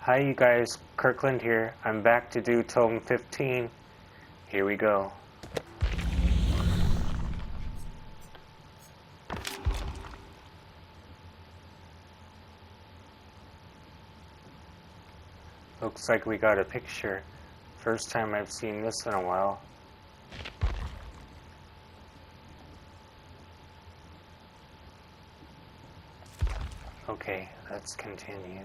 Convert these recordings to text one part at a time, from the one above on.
Hi you guys, Kirkland here. I'm back to do Tome 15. Here we go. Looks like we got a picture. First time I've seen this in a while. Okay, let's continue.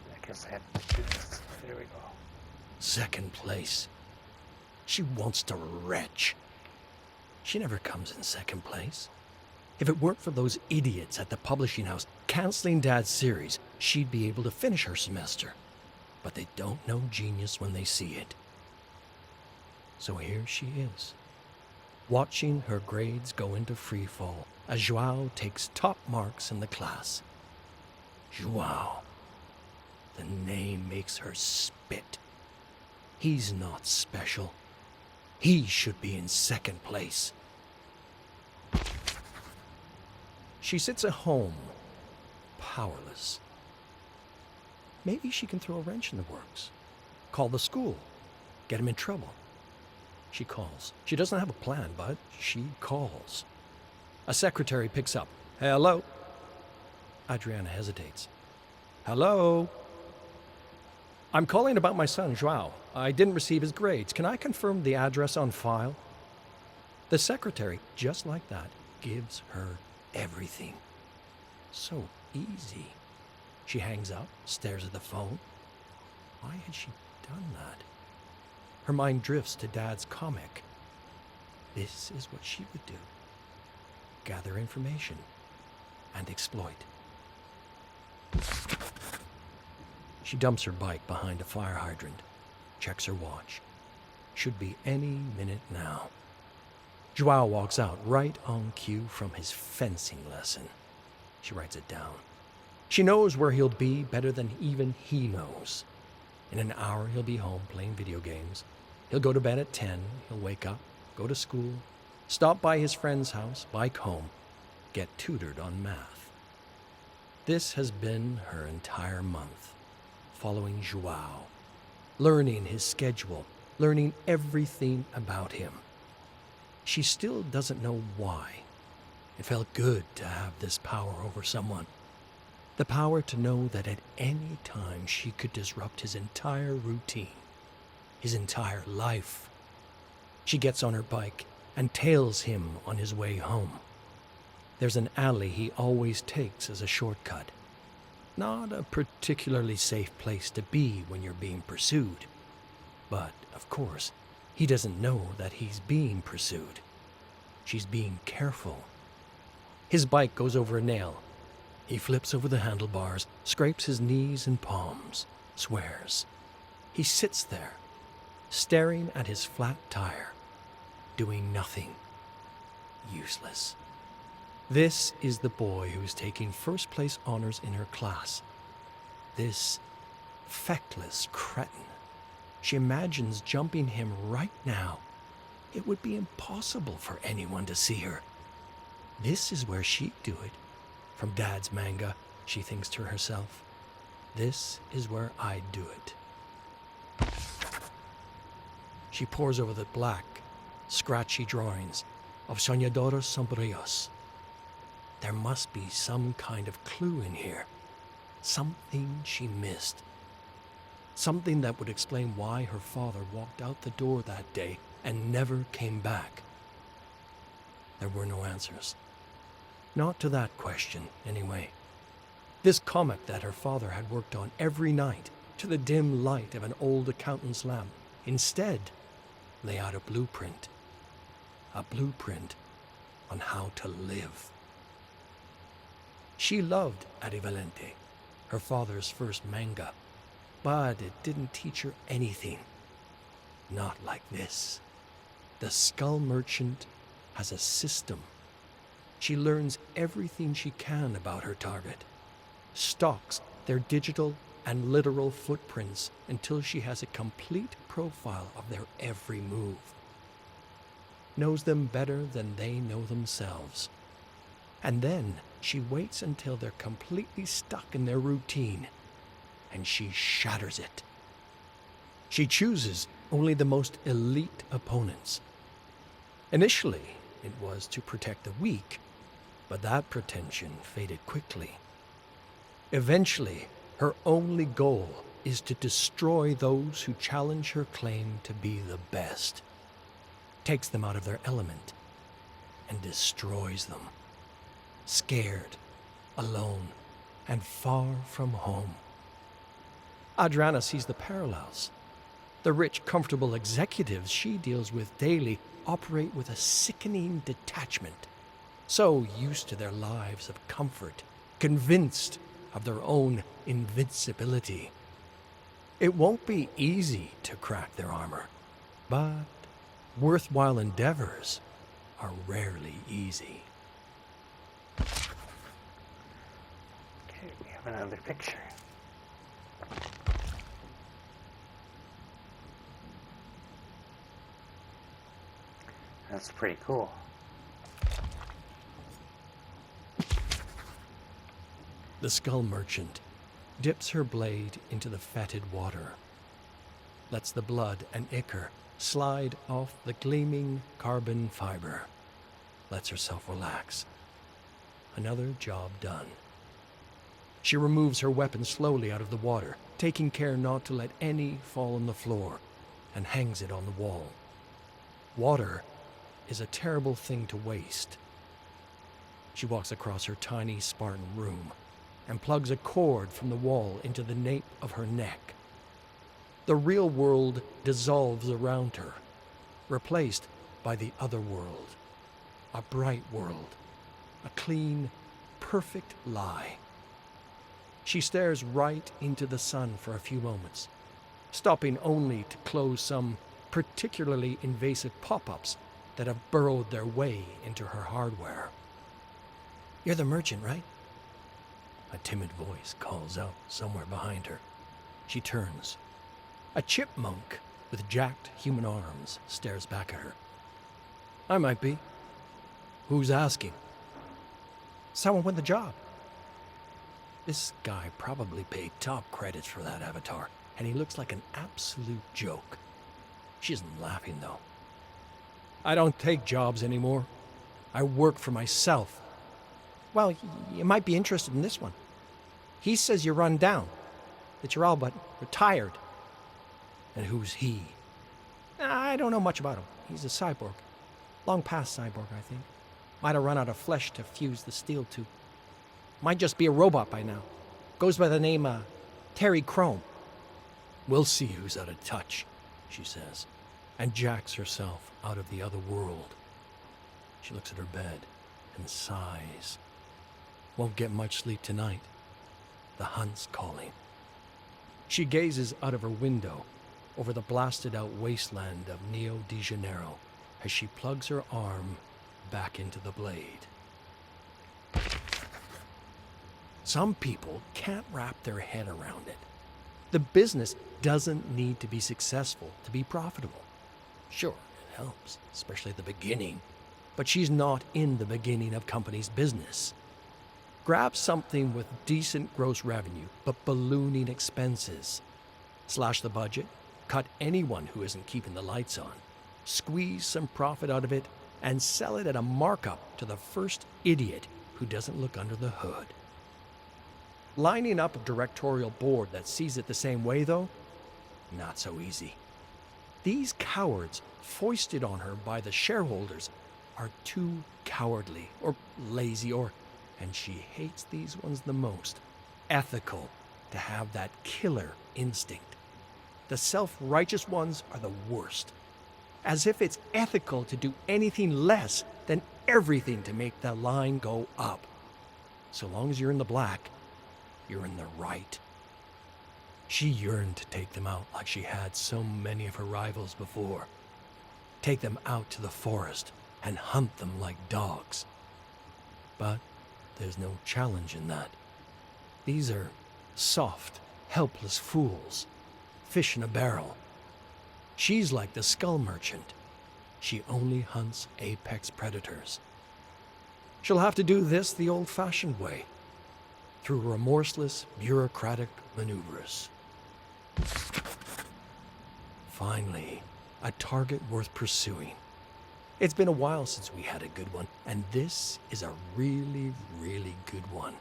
I guess I have to do this. There we go. Second place. She wants to retch. She never comes in second place. If it weren't for those idiots at the publishing house canceling Dad's series, she'd be able to finish her semester. But they don't know genius when they see it. So here she is, watching her grades go into freefall as João takes top marks in the class. João. The name makes her spit. He's not special. He should be in second place. She sits at home, powerless. Maybe she can throw a wrench in the works. Call the school. Get him in trouble. She calls. She doesn't have a plan, but she calls. A secretary picks up. Hello? Adriana hesitates. Hello? I'm calling about my son, João. I didn't receive his grades. Can I confirm the address on file? The secretary, just like that, gives her everything. So easy. She hangs up, stares at the phone. Why had she done that? Her mind drifts to Dad's comic. This is what she would do. Gather information and exploit. She dumps her bike behind a fire hydrant, checks her watch. Should be any minute now. João walks out right on cue from his fencing lesson. She writes it down. She knows where he'll be better than even he knows. In an hour, he'll be home playing video games. He'll go to bed at 10. He'll wake up, go to school, stop by his friend's house, bike home, get tutored on math. This has been her entire month, following João, learning his schedule, learning everything about him. She still doesn't know why. It felt good to have this power over someone. The power to know that at any time she could disrupt his entire routine, his entire life. She gets on her bike and tails him on his way home. There's an alley he always takes as a shortcut. Not a particularly safe place to be when you're being pursued. But, of course, he doesn't know that he's being pursued. She's being careful. His bike goes over a nail. He flips over the handlebars, scrapes his knees and palms, swears. He sits there, staring at his flat tire, doing nothing. Useless. This is the boy who's taking first place honors in her class. This feckless cretin. She imagines jumping him right now. It would be impossible for anyone to see her. This is where she'd do it. From Dad's manga, she thinks to herself, this is where I'd do it. She pores over the black, scratchy drawings of Soñadoras Sombríos. There must be some kind of clue in here. Something she missed. Something that would explain why her father walked out the door that day and never came back. There were no answers. Not to that question, anyway. This comic that her father had worked on every night to the dim light of an old accountant's lamp instead lay out a blueprint. A blueprint on how to live. She loved Arivalente, her father's first manga, but it didn't teach her anything. Not like this. The Skull Merchant has a system. She learns everything she can about her target, stalks their digital and literal footprints until she has a complete profile of their every move. Knows them better than they know themselves. And then she waits until they're completely stuck in their routine, and she shatters it. She chooses only the most elite opponents. Initially, it was to protect the weak, but that pretension faded quickly. Eventually, her only goal is to destroy those who challenge her claim to be the best, takes them out of their element, and destroys them. Scared, alone, and far from home. Adriana sees the parallels. The rich, comfortable executives she deals with daily operate with a sickening detachment, so used to their lives of comfort, convinced of their own invincibility. It won't be easy to crack their armor, but worthwhile endeavors are rarely easy. Okay, we have another picture. That's pretty cool. The skull merchant dips her blade into the fetid water, lets the blood and ichor slide off the gleaming carbon fiber, lets herself relax. Another job done. She removes her weapon slowly out of the water, taking care not to let any fall on the floor, and hangs it on the wall. Water is a terrible thing to waste. She walks across her tiny Spartan room and plugs a cord from the wall into the nape of her neck. The real world dissolves around her, replaced by the other world, a bright world, a clean, perfect lie. She stares right into the sun for a few moments, stopping only to close some particularly invasive pop-ups that have burrowed their way into her hardware. "You're the merchant, right?" A timid voice calls out somewhere behind her. She turns. A chipmunk with jacked human arms stares back at her. "I might be." "Who's asking?" "Someone won the job." This guy probably paid top credits for that avatar, and he looks like an absolute joke. She isn't laughing, though. "I don't take jobs anymore. I work for myself." "Well, you might be interested in this one. He says you're run down, that you're all but retired." "And who's he?" "I don't know much about him. He's a cyborg. Long past cyborg, I think. Might have run out of flesh to fuse the steel to. Might just be a robot by now. Goes by the name, Terry Chrome." "We'll see who's out of touch," she says, and jacks herself out of the other world. She looks at her bed and sighs. Won't get much sleep tonight. The hunt's calling. She gazes out of her window over the blasted-out wasteland of Rio de Janeiro as she plugs her arm back into the blade. Some people can't wrap their head around it. The business doesn't need to be successful to be profitable. Sure, it helps, especially at the beginning, but she's not in the beginning of company's business. Grab something with decent gross revenue, but ballooning expenses. Slash the budget, cut anyone who isn't keeping the lights on, squeeze some profit out of it, and sell it at a markup to the first idiot who doesn't look under the hood. Lining up a directorial board that sees it the same way, though, not so easy. These cowards foisted on her by the shareholders are too cowardly or lazy or, and she hates these ones the most, ethical to have that killer instinct. The self-righteous ones are the worst. As if it's ethical to do anything less than everything to make the line go up. So long as you're in the black, you're in the right. She yearned to take them out like she had so many of her rivals before. Take them out to the forest and hunt them like dogs. But there's no challenge in that. These are soft, helpless fools, fish in a barrel. She's like the skull merchant. She only hunts apex predators. She'll have to do this the old-fashioned way, through remorseless, bureaucratic maneuvers. Finally, a target worth pursuing. It's been a while since we had a good one, and this is a really, really good one.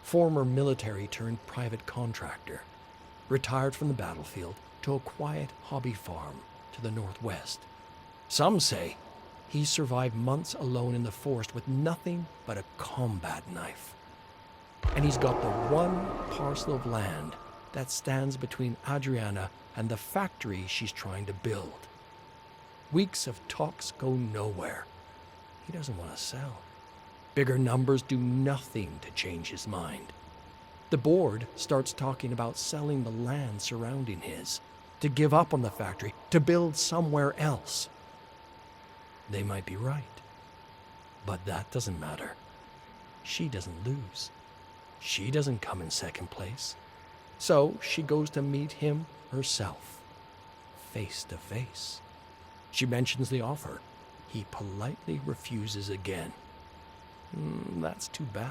Former military turned private contractor, retired from the battlefield to a quiet hobby farm to the northwest. Some say he survived months alone in the forest with nothing but a combat knife. And he's got the one parcel of land that stands between Adriana and the factory she's trying to build. Weeks of talks go nowhere. He doesn't want to sell. Bigger numbers do nothing to change his mind. The board starts talking about selling the land surrounding his, to give up on the factory, to build somewhere else. They might be right, but that doesn't matter. She doesn't lose. She doesn't come in second place. So she goes to meet him herself, face to face. She mentions the offer. He politely refuses again. That's too bad.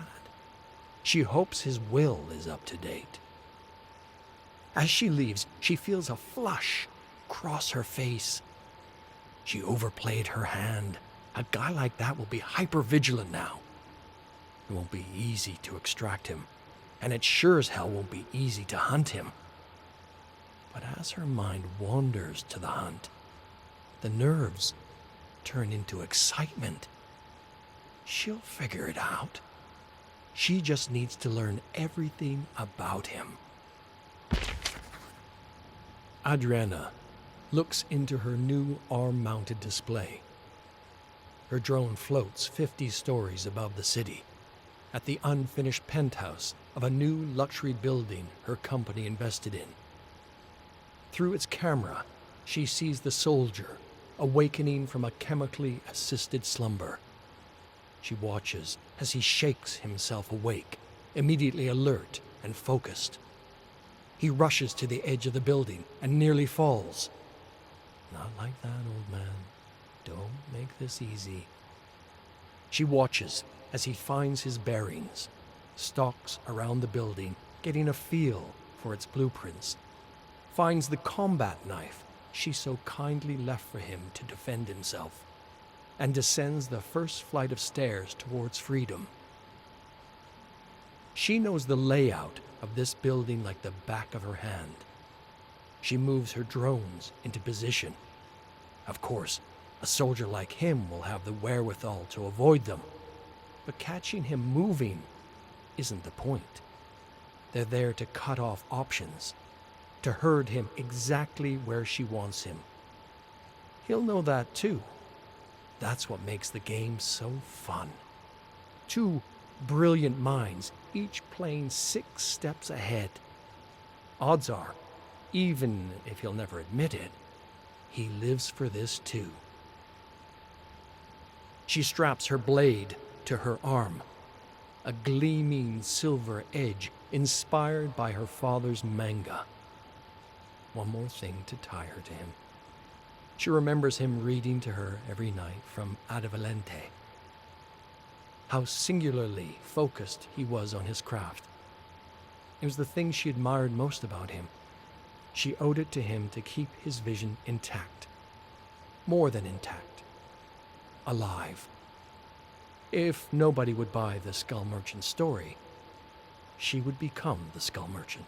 She hopes his will is up to date. As she leaves, she feels a flush cross her face. She overplayed her hand. A guy like that will be hyper-vigilant now. It won't be easy to extract him, and it sure as hell won't be easy to hunt him. But as her mind wanders to the hunt, the nerves turn into excitement. She'll figure it out. She just needs to learn everything about him. Adriana looks into her new arm-mounted display. Her drone floats 50 stories above the city, at the unfinished penthouse of a new luxury building her company invested in. Through its camera, she sees the soldier awakening from a chemically assisted slumber. She watches as he shakes himself awake, immediately alert and focused. He rushes to the edge of the building and nearly falls. Not like that, old man. Don't make this easy. She watches as he finds his bearings, stalks around the building, getting a feel for its blueprints, finds the combat knife she so kindly left for him to defend himself, and descends the first flight of stairs towards freedom. She knows the layout of this building like the back of her hand. She moves her drones into position. Of course, a soldier like him will have the wherewithal to avoid them, but catching him moving isn't the point. They're there to cut off options, to herd him exactly where she wants him. He'll know that too. That's what makes the game so fun. Two brilliant minds, each playing 6 steps ahead. Odds are, even if he'll never admit it, he lives for this too. She straps her blade to her arm, a gleaming silver edge inspired by her father's manga. One more thing to tie her to him. She remembers him reading to her every night from Advalente. How singularly focused he was on his craft. It was the thing she admired most about him. She owed it to him to keep his vision intact. More than intact. Alive. If nobody would buy the Skull Merchant story, she would become the Skull Merchant.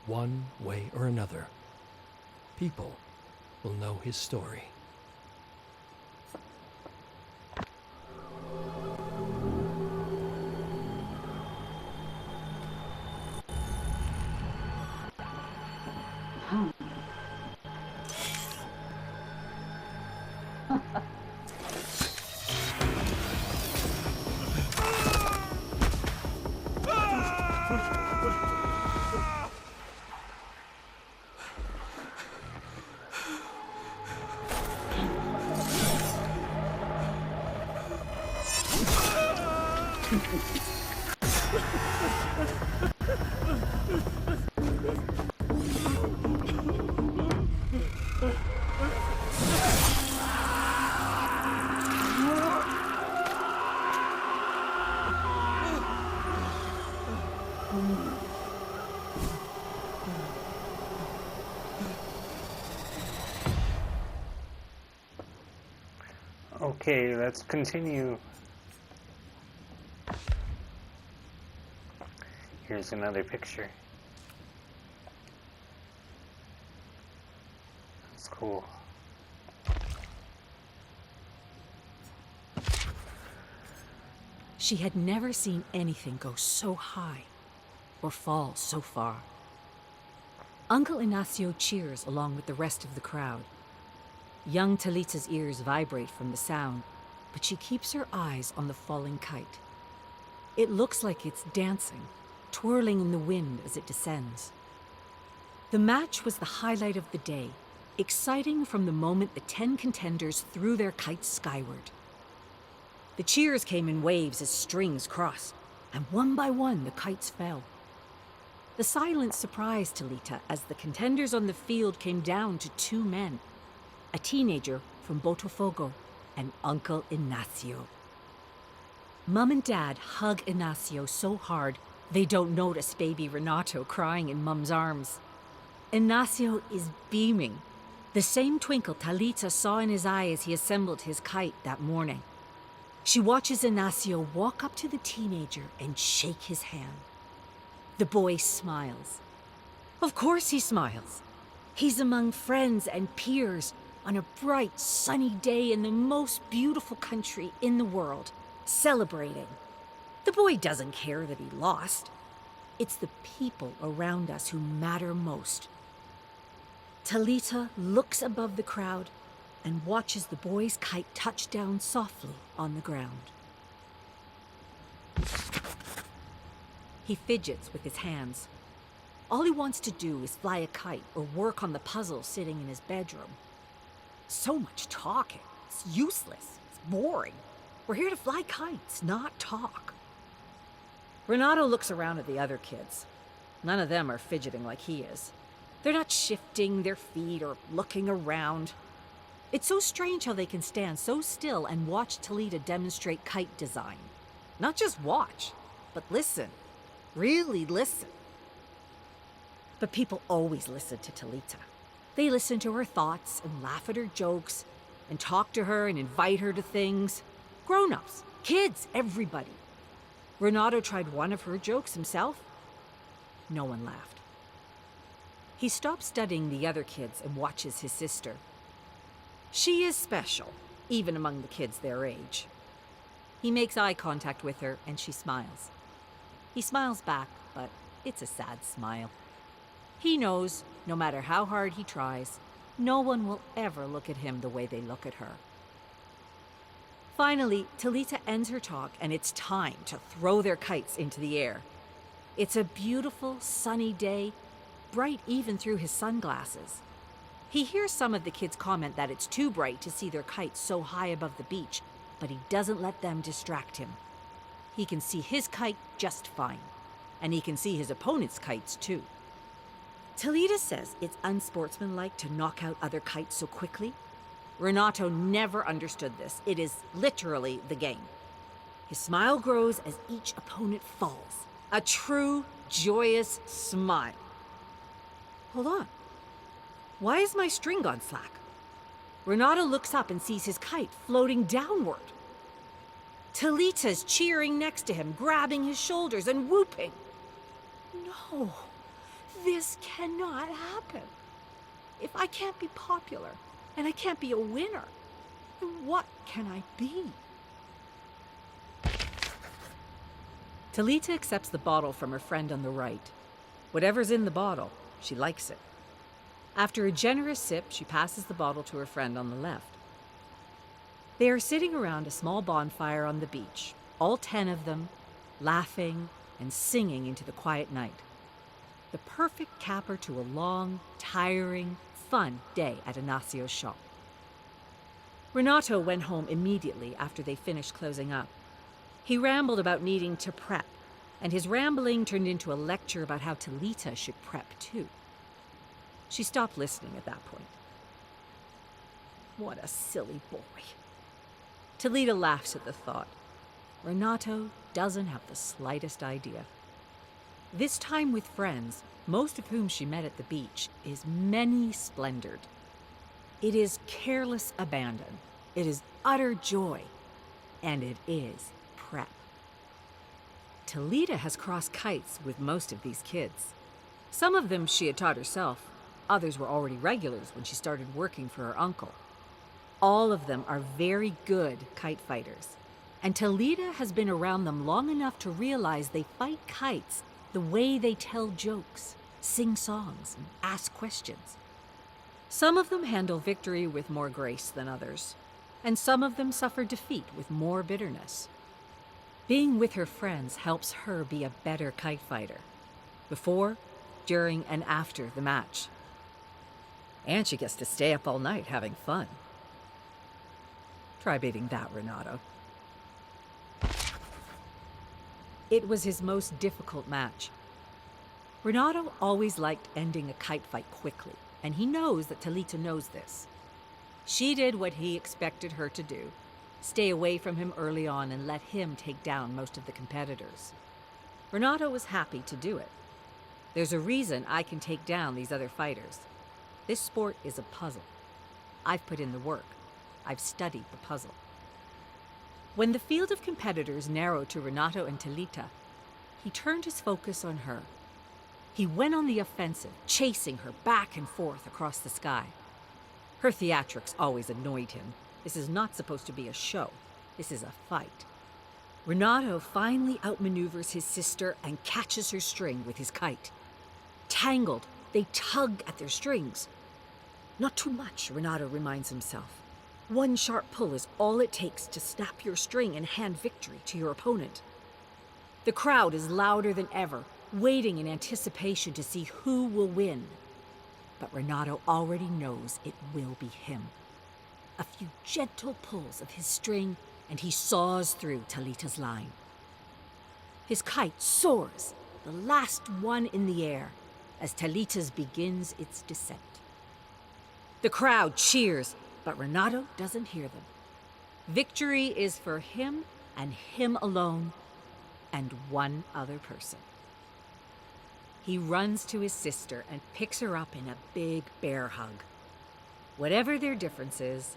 One way or another, people will know his story. Okay, let's continue. Here's another picture. That's cool. She had never seen anything go so high or fall so far. Uncle Ignacio cheers along with the rest of the crowd. Young Talita's ears vibrate from the sound, but she keeps her eyes on the falling kite. It looks like it's dancing, twirling in the wind as it descends. The match was the highlight of the day, exciting from the moment the 10 contenders threw their kites skyward. The cheers came in waves as strings crossed, and one by one the kites fell. The silence surprised Talita as the contenders on the field came down to 2 men, a teenager from Botafogo and Uncle Ignacio. Mom and Dad hug Ignacio so hard they don't notice baby Renato crying in Mom's arms. Ignacio is beaming, the same twinkle Talita saw in his eye as he assembled his kite that morning. She watches Ignacio walk up to the teenager and shake his hand. The boy smiles. Of course he smiles. He's among friends and peers on a bright, sunny day in the most beautiful country in the world, celebrating. The boy doesn't care that he lost. It's the people around us who matter most. Talita looks above the crowd and watches the boy's kite touch down softly on the ground. He fidgets with his hands. All he wants to do is fly a kite or work on the puzzle sitting in his bedroom. So much talking. It's useless. It's boring. We're here to fly kites, not talk. Renato looks around at the other kids. None of them are fidgeting like he is. They're not shifting their feet or looking around. It's so strange how they can stand so still and watch Talita demonstrate kite design. Not just watch, but listen. Really listen. But people always listen to Talita. They listen to her thoughts and laugh at her jokes and talk to her and invite her to things. Grown-ups, kids, everybody. Renato tried one of her jokes himself. No one laughed. He stops studying the other kids and watches his sister. She is special, even among the kids their age. He makes eye contact with her and she smiles. He smiles back, but it's a sad smile. He knows, no matter how hard he tries, no one will ever look at him the way they look at her. Finally, Talita ends her talk and it's time to throw their kites into the air. It's a beautiful, sunny day, bright even through his sunglasses. He hears some of the kids comment that it's too bright to see their kites so high above the beach, but he doesn't let them distract him. He can see his kite just fine, and he can see his opponent's kites too. Talita says it's unsportsmanlike to knock out other kites so quickly. Renato never understood this. It is literally the game. His smile grows as each opponent falls. A true, joyous smile. Hold on. Why is my string gone slack? Renato looks up and sees his kite floating downward. Talita's cheering next to him, grabbing his shoulders and whooping. No, this cannot happen. If I can't be popular and I can't be a winner, then what can I be? Talita accepts the bottle from her friend on the right. Whatever's in the bottle, she likes it. After a generous sip, she passes the bottle to her friend on the left. They are sitting around a small bonfire on the beach, all 10 of them, laughing and singing into the quiet night. The perfect capper to a long, tiring, fun day at Ignacio's shop. Renato went home immediately after they finished closing up. He rambled about needing to prep, and his rambling turned into a lecture about how Talita should prep too. She stopped listening at that point. What a silly boy. Talita laughs at the thought. Renato doesn't have the slightest idea. This time with friends, most of whom she met at the beach, is many splendored. It is careless abandon, It is utter joy. And it is prep. Talita has crossed kites with most of these kids. Some of them she had taught herself. Others were already regulars when she started working for her uncle. All of them are very good kite fighters. And Talita has been around them long enough to realize they fight kites the way they tell jokes, sing songs, and ask questions. Some of them handle victory with more grace than others, and some of them suffer defeat with more bitterness. Being with her friends helps her be a better kite fighter, before, during, and after the match. And she gets to stay up all night having fun. Try beating that, Renato. It was his most difficult match. Renato always liked ending a kite fight quickly, and he knows that Talita knows this. She did what he expected her to do, stay away from him early on and let him take down most of the competitors. Renato was happy to do it. There's a reason I can take down these other fighters. This sport is a puzzle. I've put in the work. I've studied the puzzle. When the field of competitors narrowed to Renato and Talita, he turned his focus on her. He went on the offensive, chasing her back and forth across the sky. Her theatrics always annoyed him. This is not supposed to be a show. This is a fight. Renato finally outmaneuvers his sister and catches her string with his kite. Tangled, they tug at their strings. Not too much, Renato reminds himself. One sharp pull is all it takes to snap your string and hand victory to your opponent. The crowd is louder than ever, waiting in anticipation to see who will win. But Renato already knows it will be him. A few gentle pulls of his string, and he saws through Talita's line. His kite soars, the last one in the air, as Talita's begins its descent. The crowd cheers, but Renato doesn't hear them. Victory is for him and him alone, and one other person. He runs to his sister and picks her up in a big bear hug. Whatever their differences,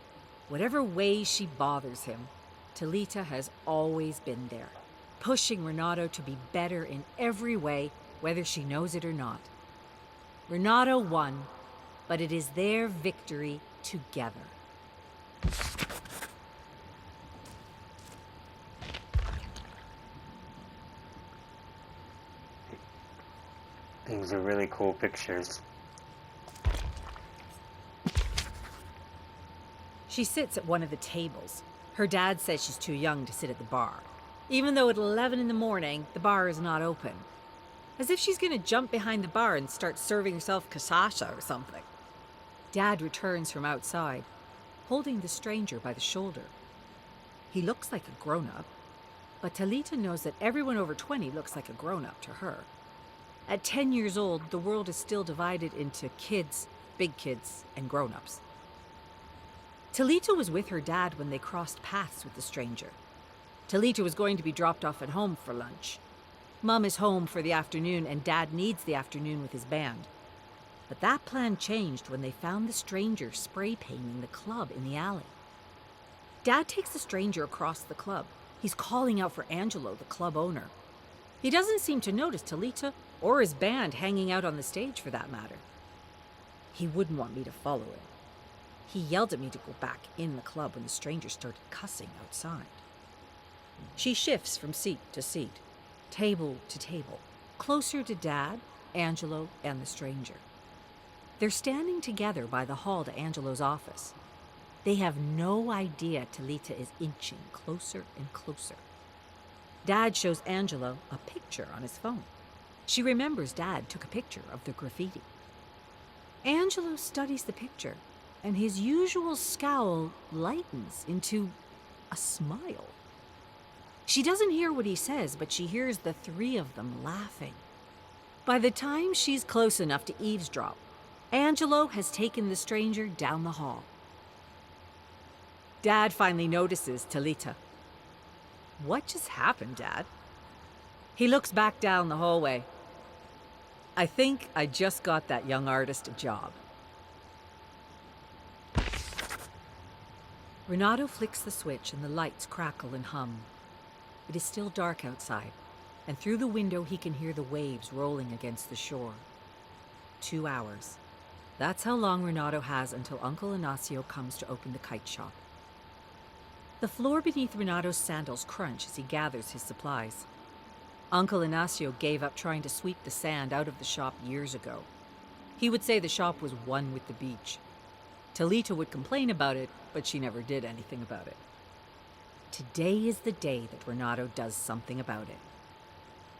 whatever ways she bothers him, Talita has always been there, pushing Renato to be better in every way, whether she knows it or not. Renato won, but it is their victory together. These are really cool pictures. She sits at one of the tables. Her dad says she's too young to sit at the bar, even though at 11 in the morning, the bar is not open. As if she's gonna jump behind the bar and start serving herself cachaça or something. Dad returns from outside, holding the stranger by the shoulder. He looks like a grown-up, but Talita knows that everyone over 20 looks like a grown-up to her. At 10 years old, the world is still divided into kids, big kids, and grown-ups. Talita was with her dad when they crossed paths with the stranger. Talita was going to be dropped off at home for lunch. Mom is home for the afternoon, and Dad needs the afternoon with his band. But that plan changed when they found the stranger spray painting the club in the alley. Dad takes the stranger across the club. He's calling out for Angelo, the club owner. He doesn't seem to notice Talita or his band hanging out on the stage for that matter. He wouldn't want me to follow him. He yelled at me to go back in the club when the stranger started cussing outside. She shifts from seat to seat, table to table, closer to Dad, Angelo, and the stranger. They're standing together by the hall to Angelo's office. They have no idea Talita is inching closer and closer. Dad shows Angelo a picture on his phone. She remembers Dad took a picture of the graffiti. Angelo studies the picture, and his usual scowl lightens into a smile. She doesn't hear what he says, but she hears the three of them laughing. By the time she's close enough to eavesdrop, Angelo has taken the stranger down the hall. Dad finally notices Talita. What just happened, Dad? He looks back down the hallway. I think I just got that young artist a job. Renato flicks the switch and the lights crackle and hum. It is still dark outside, and through the window he can hear the waves rolling against the shore. 2 hours. That's how long Renato has until Uncle Ignacio comes to open the kite shop. The floor beneath Renato's sandals crunch as he gathers his supplies. Uncle Ignacio gave up trying to sweep the sand out of the shop years ago. He would say the shop was one with the beach. Talita would complain about it, but she never did anything about it. Today is the day that Renato does something about it.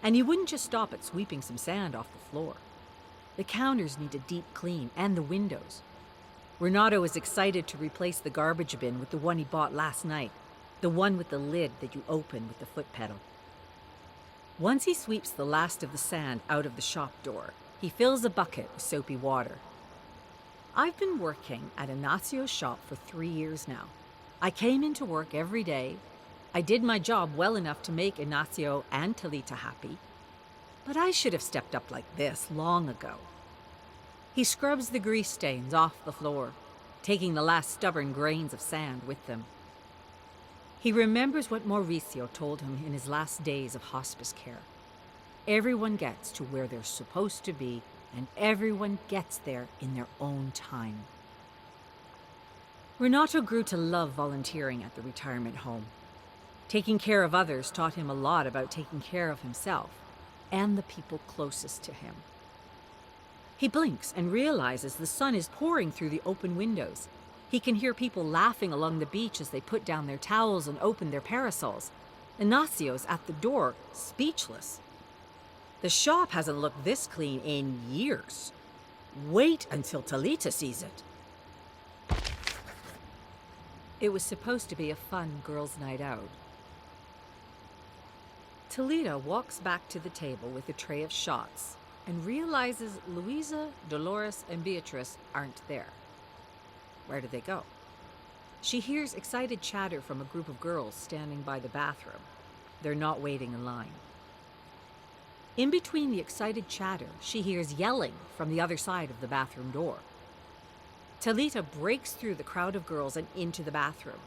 And he wouldn't just stop at sweeping some sand off the floor. The counters need a deep clean, and the windows. Renato is excited to replace the garbage bin with the one he bought last night, the one with the lid that you open with the foot pedal. Once he sweeps the last of the sand out of the shop door, he fills a bucket with soapy water. I've been working at Ignacio's shop for 3 years now. I came into work every day. I did my job well enough to make Ignacio and Talita happy. But I should have stepped up like this long ago. He scrubs the grease stains off the floor, taking the last stubborn grains of sand with them. He remembers what Mauricio told him in his last days of hospice care. Everyone gets to where they're supposed to be, and everyone gets there in their own time. Renato grew to love volunteering at the retirement home. Taking care of others taught him a lot about taking care of himself and the people closest to him. He blinks and realizes the sun is pouring through the open windows. He can hear people laughing along the beach as they put down their towels and open their parasols. Ignacio's at the door, speechless. The shop hasn't looked this clean in years. Wait until Talita sees it. It was supposed to be a fun girls' night out. Talita walks back to the table with a tray of shots and realizes Luisa, Dolores, and Beatrice aren't there. Where did they go? She hears excited chatter from a group of girls standing by the bathroom. They're not waiting in line. In between the excited chatter, she hears yelling from the other side of the bathroom door. Talita breaks through the crowd of girls and into the bathroom.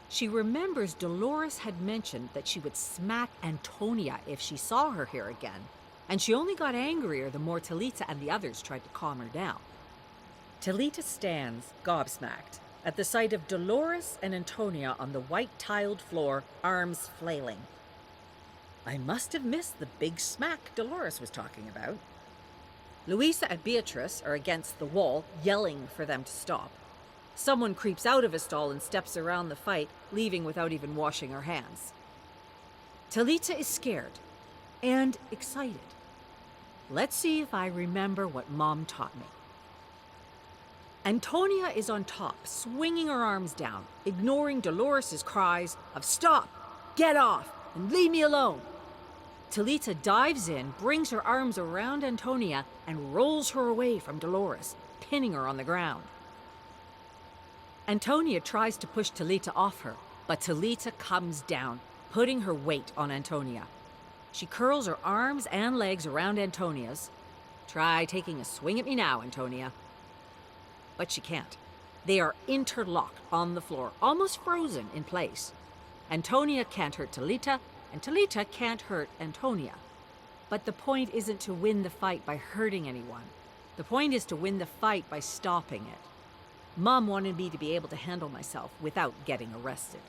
She remembers Dolores had mentioned that she would smack Antonia if she saw her here again, and she only got angrier the more Talita and the others tried to calm her down. Talita stands, gobsmacked, at the sight of Dolores and Antonia on the white-tiled floor, arms flailing. I must have missed the big smack Dolores was talking about. Luisa and Beatrice are against the wall, yelling for them to stop. Someone creeps out of a stall and steps around the fight, leaving without even washing her hands. Talita is scared and excited. Let's see if I remember what Mom taught me. Antonia is on top, swinging her arms down, ignoring Dolores' cries of "Stop! Get off! And leave me alone!" Talita dives in, brings her arms around Antonia, and rolls her away from Dolores, pinning her on the ground. Antonia tries to push Talita off her, but Talita comes down, putting her weight on Antonia. She curls her arms and legs around Antonia's. Try taking a swing at me now, Antonia. But she can't. They are interlocked on the floor, almost frozen in place. Antonia can't hurt Talita, and Talita can't hurt Antonia. But the point isn't to win the fight by hurting anyone. The point is to win the fight by stopping it. Mom wanted me to be able to handle myself without getting arrested.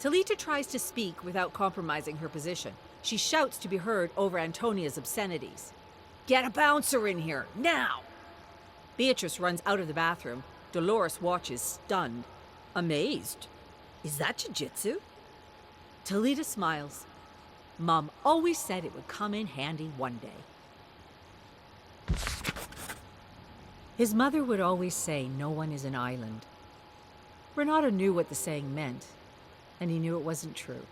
Talita tries to speak without compromising her position. She shouts to be heard over Antonia's obscenities. "Get a bouncer in here, now!" Beatrice runs out of the bathroom. Dolores watches, stunned, amazed. "Is that jiu-jitsu?" Talita smiles. Mom always said it would come in handy one day. His mother would always say, "No one is an island." Renato knew what the saying meant, and he knew it wasn't true.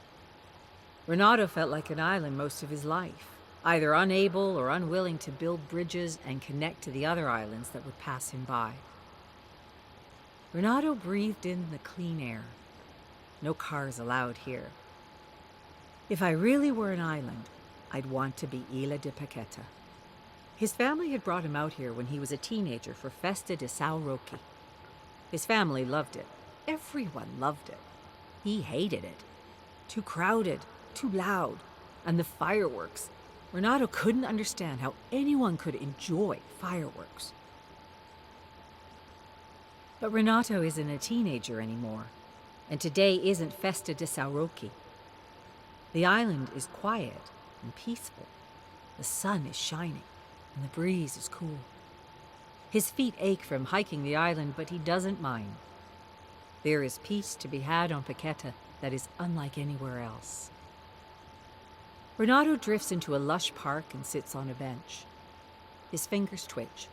Renato felt like an island most of his life, either unable or unwilling to build bridges and connect to the other islands that would pass him by. Renato breathed in the clean air. No cars allowed here. If I really were an island, I'd want to be Isla de Paqueta. His family had brought him out here when he was a teenager for Festa de São Roque. His family loved it. Everyone loved it. He hated it. Too crowded, too loud, and the fireworks. Renato couldn't understand how anyone could enjoy fireworks. But Renato isn't a teenager anymore, and today isn't Festa de Sauroki. The island is quiet and peaceful. The sun is shining, and the breeze is cool. His feet ache from hiking the island, but he doesn't mind. There is peace to be had on Paqueta that is unlike anywhere else. Renato drifts into a lush park and sits on a bench. His fingers twitch.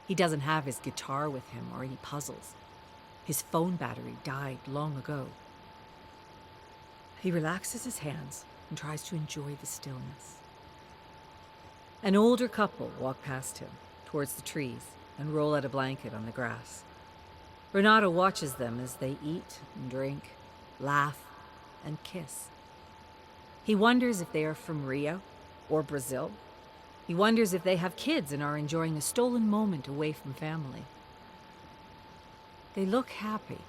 He doesn't have his guitar with him or any puzzles. His phone battery died long ago. He relaxes his hands and tries to enjoy the stillness. An older couple walk past him, towards the trees, and roll out a blanket on the grass. Renato watches them as they eat and drink, laugh, and kiss. He wonders if they are from Rio or Brazil. He wonders if they have kids and are enjoying a stolen moment away from family. They look happy.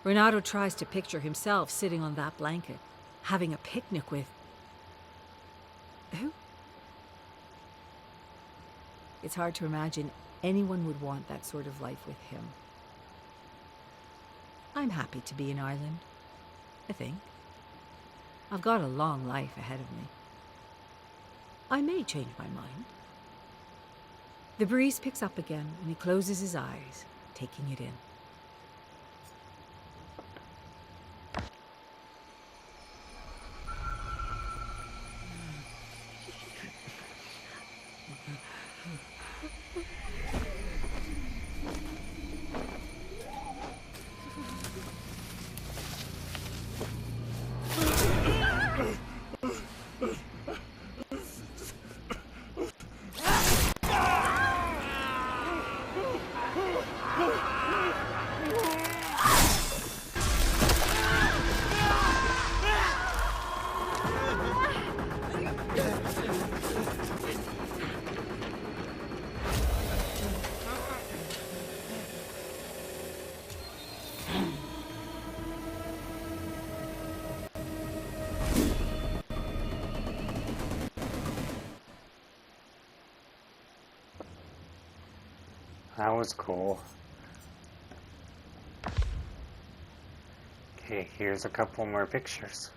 Renato tries to picture himself sitting on that blanket, having a picnic with... who? It's hard to imagine anyone would want that sort of life with him. I'm happy to be an island, I think. I've got a long life ahead of me. I may change my mind. The breeze picks up again, and he closes his eyes, taking it in. That was cool. Okay, here's a couple more pictures.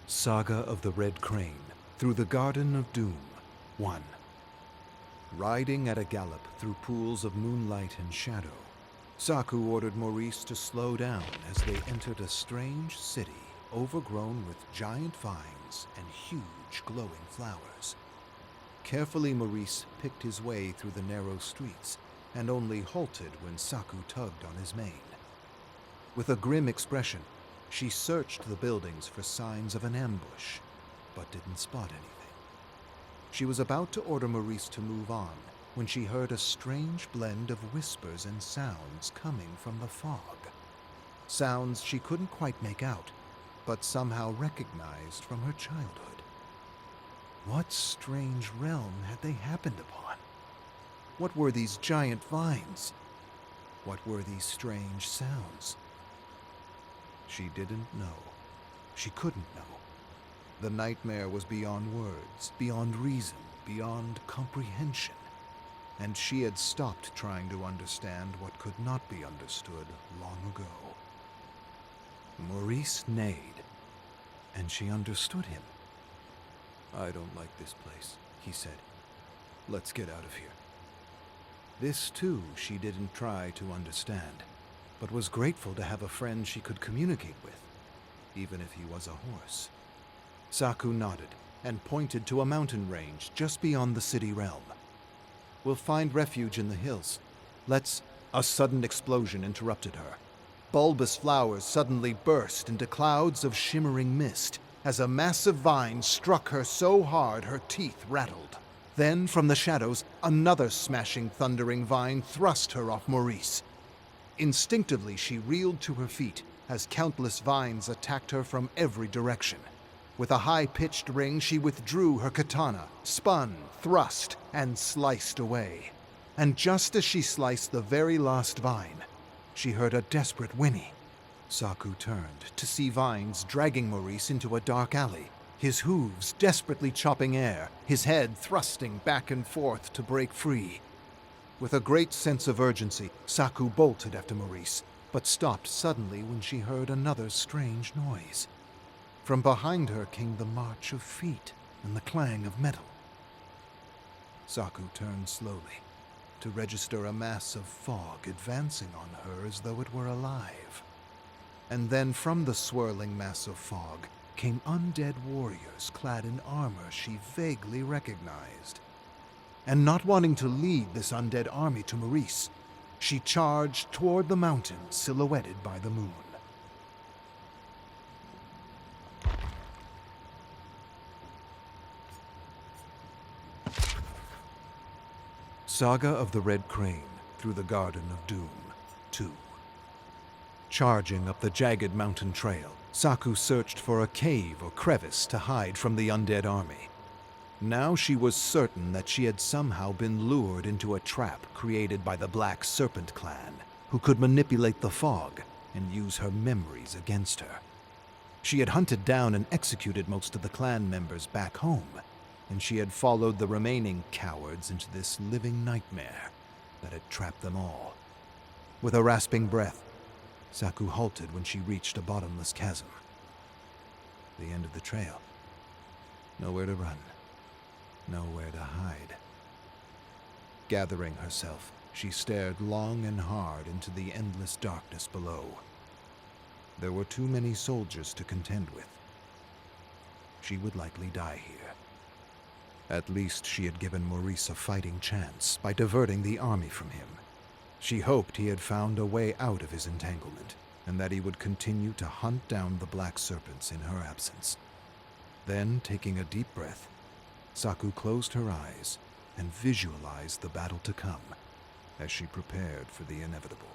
Saga of the Red Crane, Through the Garden of Doom, 1. Riding at a gallop through pools of moonlight and shadow, Saku ordered Maurice to slow down as they entered a strange city overgrown with giant vines and huge glowing flowers. Carefully, Maurice picked his way through the narrow streets and only halted when Saku tugged on his mane. With a grim expression, she searched the buildings for signs of an ambush, but didn't spot anything. She was about to order Maurice to move on when she heard a strange blend of whispers and sounds coming from the fog. Sounds she couldn't quite make out, but somehow recognized from her childhood. What strange realm had they happened upon? What were these giant vines? What were these strange sounds? She didn't know. She couldn't know. The nightmare was beyond words, beyond reason, beyond comprehension. And she had stopped trying to understand what could not be understood long ago. Maurice neighed, and she understood him. "I don't like this place," he said. "Let's get out of here." This, too, she didn't try to understand, but was grateful to have a friend she could communicate with, even if he was a horse. Saku nodded and pointed to a mountain range just beyond the city realm. "We'll find refuge in the hills. Let's—" A sudden explosion interrupted her. Bulbous flowers suddenly burst into clouds of shimmering mist as a massive vine struck her so hard her teeth rattled. Then, from the shadows, another smashing, thundering vine thrust her off Maurice. Instinctively, she reeled to her feet as countless vines attacked her from every direction. With a high-pitched ring, she withdrew her katana, spun, thrust, and sliced away. And just as she sliced the very last vine, she heard a desperate whinny. Saku turned to see vines dragging Maurice into a dark alley, his hooves desperately chopping air, his head thrusting back and forth to break free. With a great sense of urgency, Saku bolted after Maurice, but stopped suddenly when she heard another strange noise. From behind her came the march of feet and the clang of metal. Saku turned slowly to register a mass of fog advancing on her as though it were alive. And then from the swirling mass of fog came undead warriors clad in armor she vaguely recognized. And not wanting to lead this undead army to Maurice, she charged toward the mountain silhouetted by the moon. Saga of the Red Crane through the Garden of Doom 2. Charging up the jagged mountain trail, Saku searched for a cave or crevice to hide from the undead army. Now she was certain that she had somehow been lured into a trap created by the Black Serpent clan, who could manipulate the fog and use her memories against her. She had hunted down and executed most of the clan members back home, and she had followed the remaining cowards into this living nightmare that had trapped them all. With a rasping breath, Saku halted when she reached a bottomless chasm. The end of the trail. Nowhere to run. Nowhere to hide. Gathering herself, she stared long and hard into the endless darkness below. There were too many soldiers to contend with. She would likely die here. At least she had given Maurice a fighting chance by diverting the army from him. She hoped he had found a way out of his entanglement, and that he would continue to hunt down the Black Serpents in her absence. Then, taking a deep breath, Saku closed her eyes and visualized the battle to come as she prepared for the inevitable.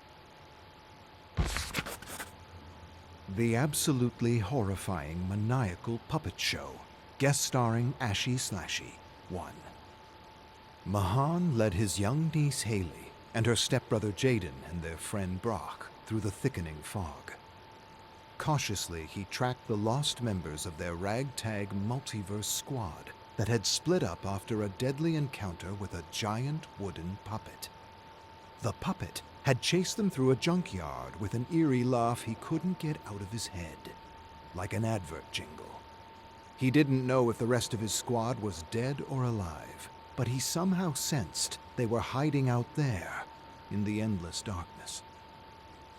The absolutely horrifying maniacal puppet show, guest starring Ashy Slashy, 1. Mahan led his young niece Haley and her stepbrother Jaden and their friend Brock through the thickening fog. Cautiously, he tracked the lost members of their ragtag multiverse squad that had split up after a deadly encounter with a giant wooden puppet. The puppet had chased them through a junkyard with an eerie laugh he couldn't get out of his head, like an advert jingle. He didn't know if the rest of his squad was dead or alive, but he somehow sensed they were hiding out there in the endless darkness.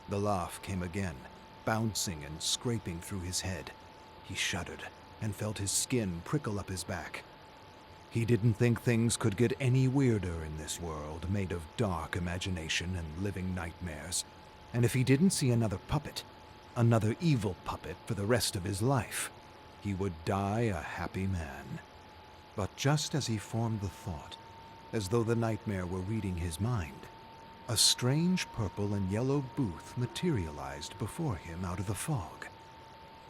The laugh came again, bouncing and scraping through his head. He shuddered and felt his skin prickle up his back. He didn't think things could get any weirder in this world made of dark imagination and living nightmares. And if he didn't see another puppet, another evil puppet for the rest of his life, he would die a happy man. But just as he formed the thought, as though the nightmare were reading his mind, a strange purple and yellow booth materialized before him out of the fog.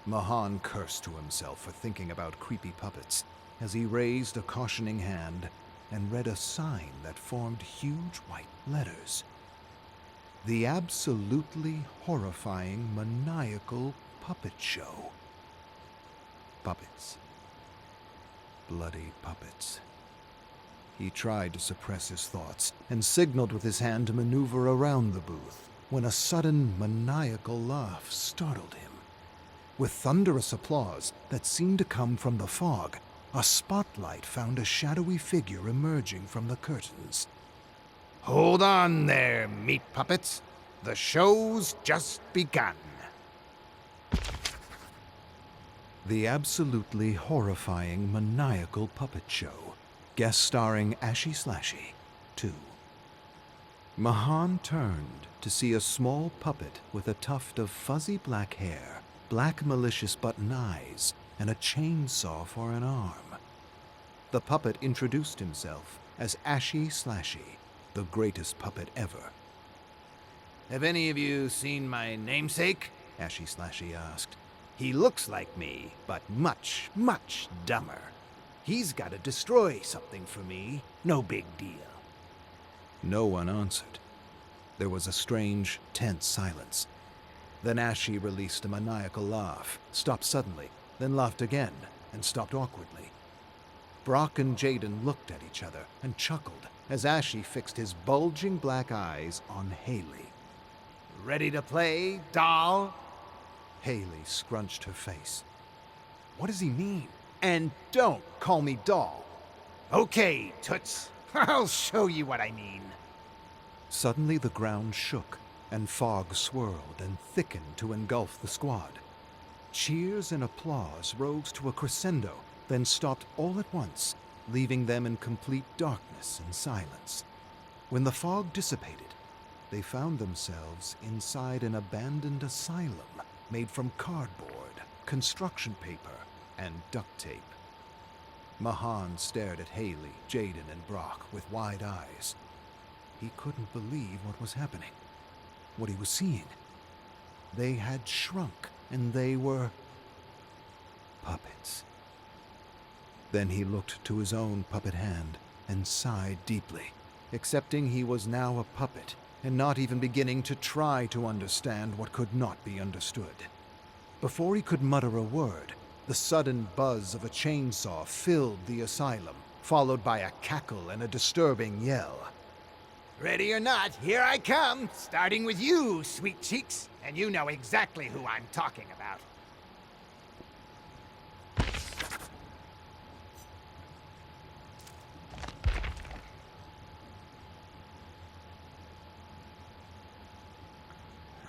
Mahan cursed to himself for thinking about creepy puppets as he raised a cautioning hand and read a sign that formed huge white letters. The absolutely horrifying maniacal puppet show. Puppets. Bloody puppets. He tried to suppress his thoughts and signaled with his hand to maneuver around the booth when a sudden maniacal laugh startled him. With thunderous applause that seemed to come from the fog, a spotlight found a shadowy figure emerging from the curtains. Hold on there, meat puppets. The show's just begun. The absolutely horrifying maniacal puppet show, guest starring Ashy Slashy, 2. Mahan turned to see a small puppet with a tuft of fuzzy black hair, black malicious button eyes, and a chainsaw for an arm. the puppet introduced himself as Ashy Slashy, the greatest puppet ever. Have any of you seen my namesake? Ashy Slashy asked. He looks like me, but much, much dumber. He's gotta destroy something for me. No big deal. No one answered. There was a strange, tense silence. Then Ashy released a maniacal laugh, stopped suddenly, then laughed again, and stopped awkwardly. Brock and Jaden looked at each other and chuckled as Ashy fixed his bulging black eyes on Haley. Ready to play, doll? Haley scrunched her face. What does he mean? And don't call me doll. Okay, Toots. I'll show you what I mean. Suddenly the ground shook, and fog swirled and thickened to engulf the squad. Cheers and applause rose to a crescendo, then stopped all at once, leaving them in complete darkness and silence. When the fog dissipated, they found themselves inside an abandoned asylum made from cardboard, construction paper, and duct tape. Mahan stared at Haley, Jaden, and Brock with wide eyes. He couldn't believe what was happening, what he was seeing. They had shrunk, and they were puppets. Then he looked to his own puppet hand and sighed deeply, accepting he was now a puppet and not even beginning to try to understand what could not be understood. Before he could mutter a word, the sudden buzz of a chainsaw filled the asylum, followed by a cackle and a disturbing yell. Ready or not, here I come, starting with you, sweet cheeks, and you know exactly who I'm talking about.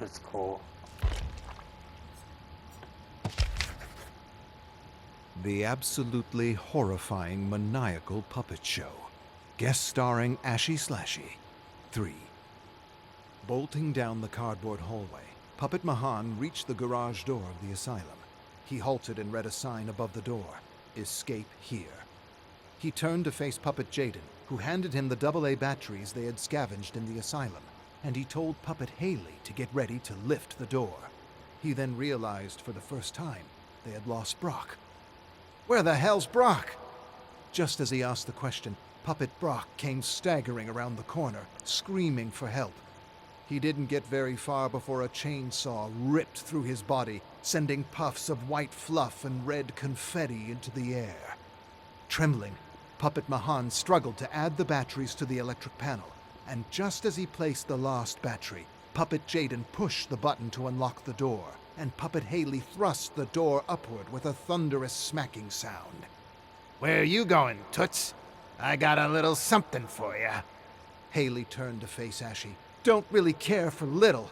That's cool. The absolutely horrifying maniacal puppet show. Guest starring Ashy Slashy. 3. Bolting down the cardboard hallway, Puppet Mahan reached the garage door of the asylum. He halted and read a sign above the door. Escape here. He turned to face Puppet Jaden, who handed him the AA batteries they had scavenged in the asylum, and he told Puppet Haley to get ready to lift the door. He then realized for the first time they had lost Brock. Where the hell's Brock? Just as he asked the question, Puppet Brock came staggering around the corner, screaming for help. He didn't get very far before a chainsaw ripped through his body, sending puffs of white fluff and red confetti into the air. Trembling, Puppet Mahan struggled to add the batteries to the electric panel, and just as he placed the last battery, Puppet Jaden pushed the button to unlock the door, and Puppet Haley thrust the door upward with a thunderous smacking sound. Where are you going, Toots? I got a little something for you. Haley turned to face Ashy. Don't really care for little.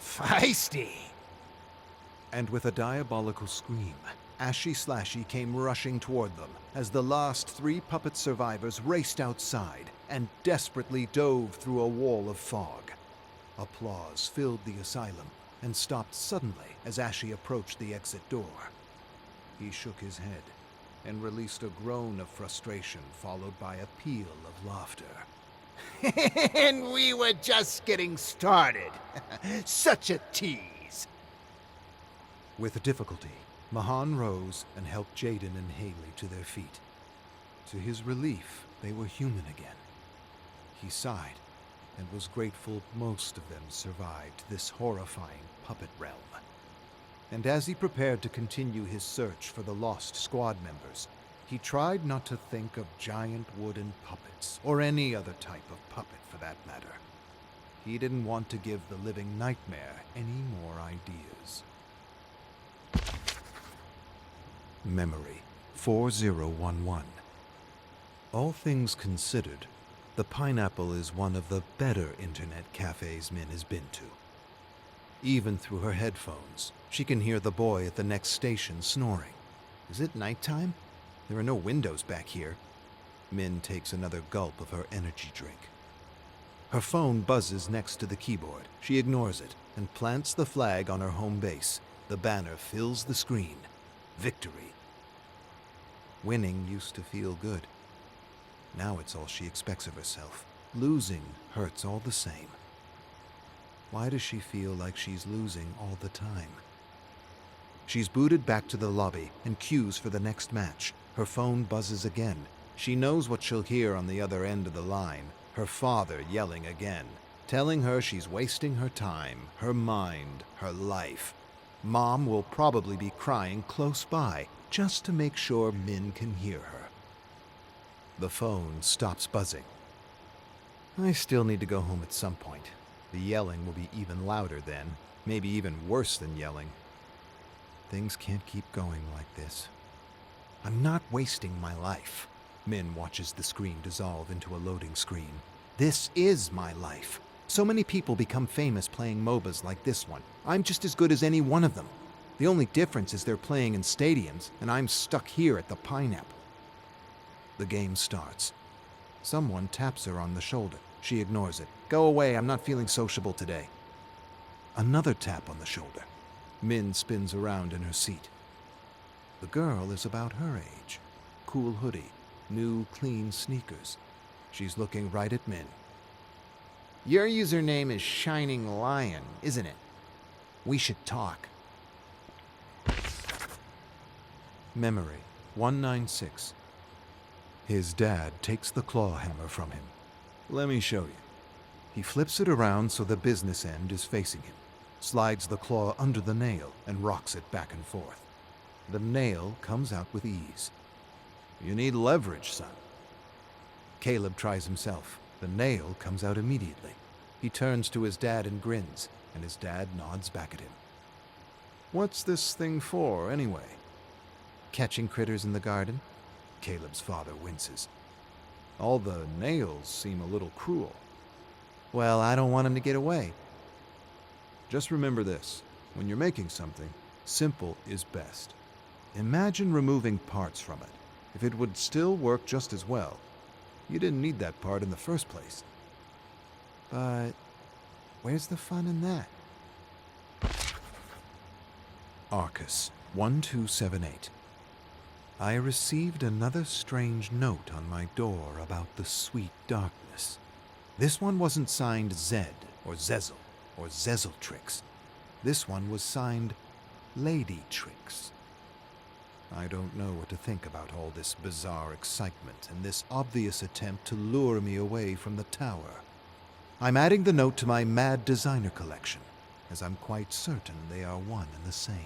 Feisty. And with a diabolical scream, Ashy Slashy came rushing toward them as the last 3 puppet survivors raced outside and desperately dove through a wall of fog. Applause filled the asylum and stopped suddenly as Ashy approached the exit door. He shook his head and released a groan of frustration followed by a peal of laughter. And we were just getting started. Such a tease. With difficulty, Mahan rose and helped Jaden and Haley to their feet. To his relief, they were human again. He sighed and was grateful most of them survived this horrifying puppet realm. And as he prepared to continue his search for the lost squad members, he tried not to think of giant wooden puppets, or any other type of puppet for that matter. He didn't want to give the living nightmare any more ideas. Memory 4011. All things considered, the Pineapple is one of the better internet cafes Min has been to. Even through her headphones, she can hear the boy at the next station snoring. Is it nighttime? There are no windows back here. Min takes another gulp of her energy drink. Her phone buzzes next to the keyboard. She ignores it and plants the flag on her home base. The banner fills the screen. Victory. Winning used to feel good, Now it's all she expects of herself. Losing hurts all the same. Why does she feel like she's losing all the time? She's booted back to the lobby and queues for the next match. Her phone buzzes again. She knows what she'll hear on the other end of the line. Her father yelling again, telling her she's wasting her time, her mind, her life. Mom will probably be crying close by just to make sure Min can hear her. The phone stops buzzing. I still need to go home at some point. The yelling will be even louder then, maybe even worse than yelling. Things can't keep going like this. I'm not wasting my life. Min watches the screen dissolve into a loading screen. This is my life. So many people become famous playing MOBAs like this one. I'm just as good as any one of them. The only difference is they're playing in stadiums, and I'm stuck here at the Pineapple. The game starts. Someone taps her on the shoulder. She ignores it. Go away, I'm not feeling sociable today. Another tap on the shoulder. Min spins around in her seat. The girl is about her age. Cool hoodie, new clean sneakers. She's looking right at Min. Your username is Shining Lion, isn't it? We should talk. Memory 196. His dad takes the claw hammer from him. Let me show you. He flips it around so the business end is facing him, slides the claw under the nail, and rocks it back and forth. The nail comes out with ease. You need leverage, son. Caleb tries himself. The nail comes out immediately. He turns to his dad and grins, and his dad nods back at him. What's this thing for, anyway? Catching critters in the garden? Caleb's father winces. All the nails seem a little cruel. Well, I don't want him to get away. Just remember this. When you're making something, simple is best. Imagine removing parts from it. If it would still work just as well, you didn't need that part in the first place. But where's the fun in that? Arcus 1278. I received another strange note on my door about the sweet darkness. This one wasn't signed Zed or Zezel or Zezeltrix. This one was signed Lady Trix. I don't know what to think about all this bizarre excitement and this obvious attempt to lure me away from the tower. I'm adding the note to my Mad Designer collection, as I'm quite certain they are one and the same.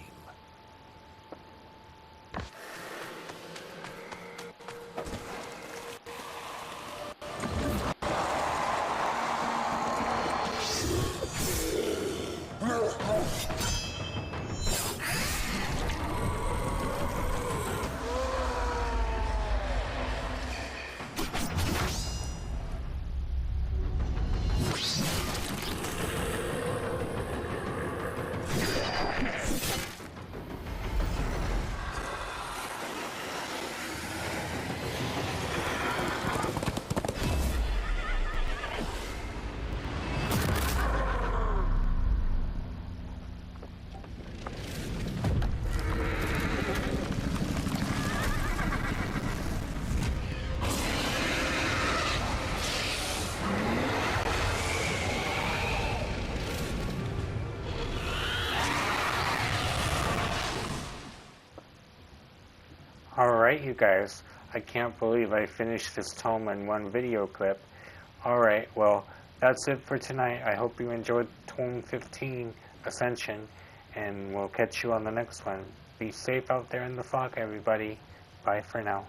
Alright, you guys, I can't believe I finished this tome in one video clip. Alright, well, that's it for tonight. I hope you enjoyed Tome 15, Ascension, and we'll catch you on the next one. Be safe out there in the fog, everybody. Bye for now.